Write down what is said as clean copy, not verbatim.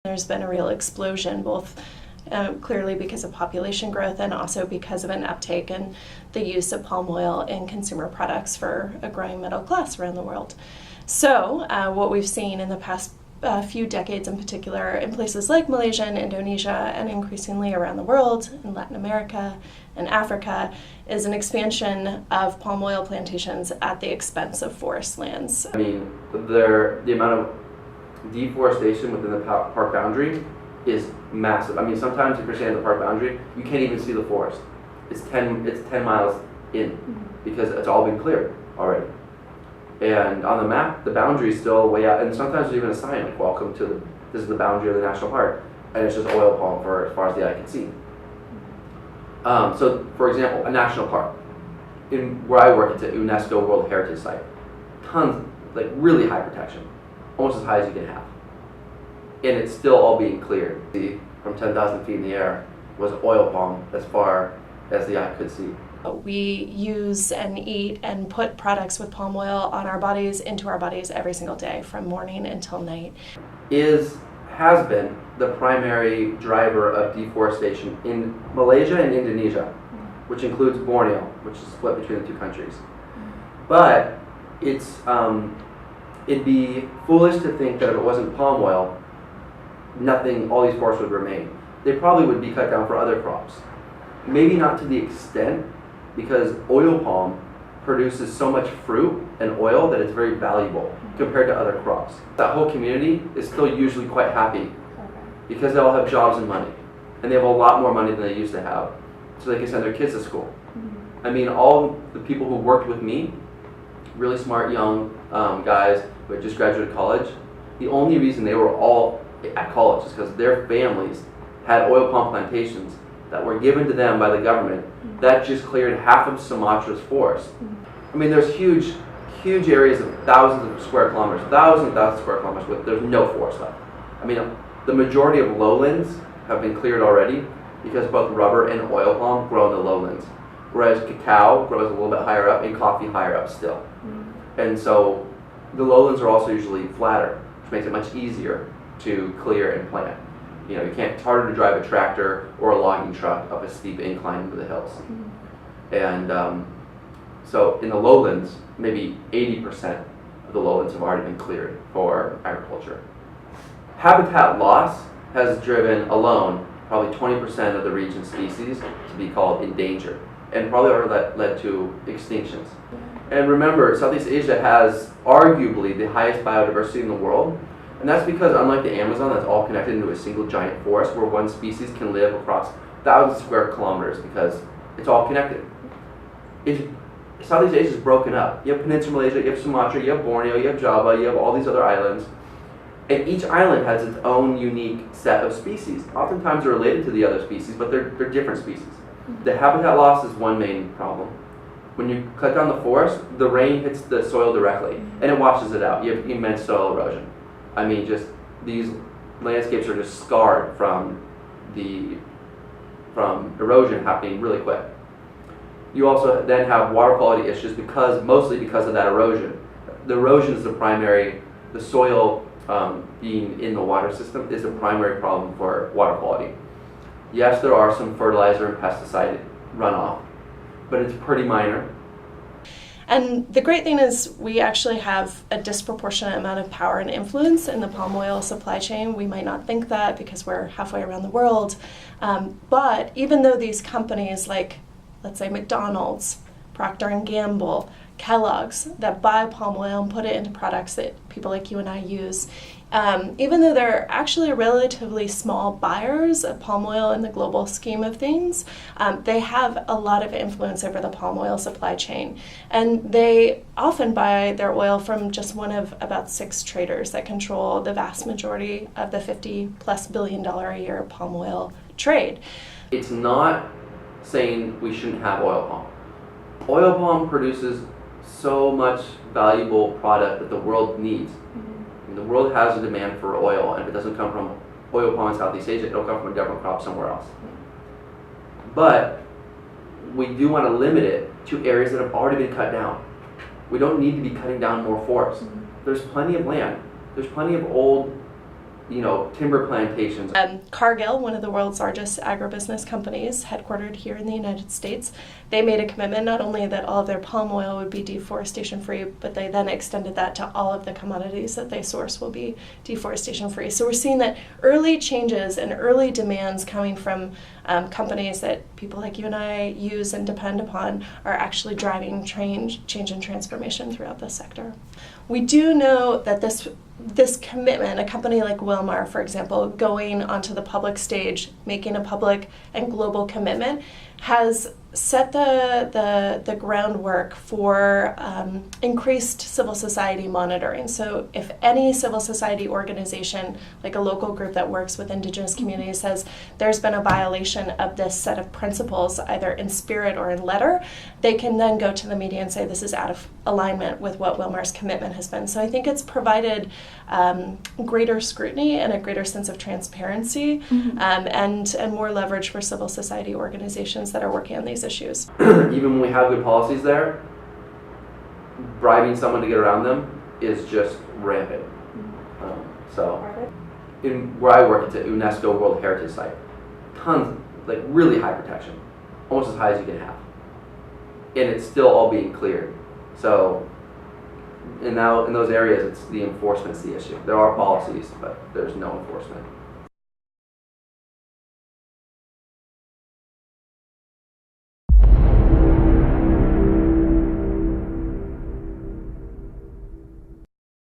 There's been a real explosion, both clearly because of population growth and also because of an uptake in the use of palm oil in consumer products for a growing middle class around the world. So what we've seen in the past few decades in particular in places like Malaysia and Indonesia and increasingly around the world, in Latin America and Africa, is an expansion of palm oil plantations at the expense of forest lands. I mean, the amount of deforestation within the park boundary is massive. I mean, sometimes if you're standing at the park boundary, you can't even see the forest. It's 10 miles in because it's all been cleared already. And on the map, the boundary is still way out, and sometimes there's even a sign like, welcome to this is the boundary of the national park, and it's just oil palm for as far as the eye can see. So, for example, a national park. Where I work, it's a UNESCO World Heritage Site. Tons, like really high protection, almost as high as you can have. And it's still all being cleared. From 10,000 feet in the air was oil palm as far as the eye could see. We use and eat and put products with palm oil on our bodies, into our bodies every single day, from morning until night. Has been the primary driver of deforestation in Malaysia and Indonesia, which includes Borneo, which is split between the two countries. But it'd be foolish to think that if it wasn't palm oil, all these forests would remain. They probably would be cut down for other crops. Maybe not to the extent, because oil palm produces so much fruit and oil that it's very valuable compared to other crops. That whole community is still usually quite happy because they all have jobs and money. And they have a lot more money than they used to have, so they can send their kids to school. I mean, all the people who worked with me, really smart young guys who had just graduated college, the only reason they were all at college is because their families had oil palm plantations that were given to them by the government that just cleared half of Sumatra's forest. I mean, there's huge areas of thousands of square kilometers, thousands of square kilometers where there's no forest left. I mean, the majority of lowlands have been cleared already because both rubber and oil palm grow in the lowlands, whereas cacao grows a little bit higher up and coffee higher up still. And so the lowlands are also usually flatter, which makes it much easier to clear and plant. You know, it's harder to drive a tractor or a logging truck up a steep incline into the hills. And so in the lowlands, maybe 80% of the lowlands have already been cleared for agriculture. Habitat loss has driven alone probably 20% of the region's species to be called endangered, and probably already led to extinctions. And remember, Southeast Asia has arguably the highest biodiversity in the world. And that's because, unlike the Amazon, that's all connected into a single giant forest where one species can live across thousands of square kilometers because it's all connected. Southeast Asia is broken up. You have Peninsula Malaysia, you have Sumatra, you have Borneo, you have Java, you have all these other islands. And each island has its own unique set of species. Oftentimes they're related to the other species, but they're different species. The habitat loss is one main problem. When you cut down the forest, the rain hits the soil directly, and it washes it out. You have immense soil erosion. I mean, just these landscapes are just scarred from erosion happening really quick. You also then have water quality issues mostly because of that erosion. The erosion is the soil being in the water system is the primary problem for water quality. Yes, there are some fertilizer and pesticide runoff, but it's pretty minor. And the great thing is we actually have a disproportionate amount of power and influence in the palm oil supply chain. We might not think that because we're halfway around the world. But even though these companies like, let's say, McDonald's, Procter & Gamble, Kellogg's, that buy palm oil and put it into products that people like you and I use, even though they're actually relatively small buyers of palm oil in the global scheme of things, they have a lot of influence over the palm oil supply chain. And they often buy their oil from just one of about 6 traders that control the vast majority of the $50+ billion a year palm oil trade. It's not saying we shouldn't have oil palm. Oil palm produces so much valuable product that the world needs. And the world has a demand for oil, and if it doesn't come from oil palm in Southeast Asia, it'll come from a different crop somewhere else. But we do want to limit it to areas that have already been cut down. We don't need to be cutting down more forests. There's plenty of land. There's plenty of old timber plantations. Cargill, one of the world's largest agribusiness companies, headquartered here in the United States, they made a commitment not only that all of their palm oil would be deforestation free, but they then extended that to all of the commodities that they source will be deforestation free. So we're seeing that early changes and early demands coming from companies that people like you and I use and depend upon are actually driving change and transformation throughout the sector. We do know that this commitment, a company like Wilmar, for example, going onto the public stage, making a public and global commitment, has set the groundwork for increased civil society monitoring. So if any civil society organization, like a local group that works with Indigenous communities, says there's been a violation of this set of principles, either in spirit or in letter, they can then go to the media and say this is out of alignment with what Wilmar's commitment has been. So I think it's provided greater scrutiny and a greater sense of transparency, and more leverage for civil society organizations that are working on these issues. Even when we have good policies there, bribing someone to get around them is just rampant. Where I work, it's a UNESCO World Heritage Site. Tons, like really high protection, almost as high as you can have. And it's still all being cleared. So, and now in those areas, it's the enforcement's the issue. There are policies, but there's no enforcement.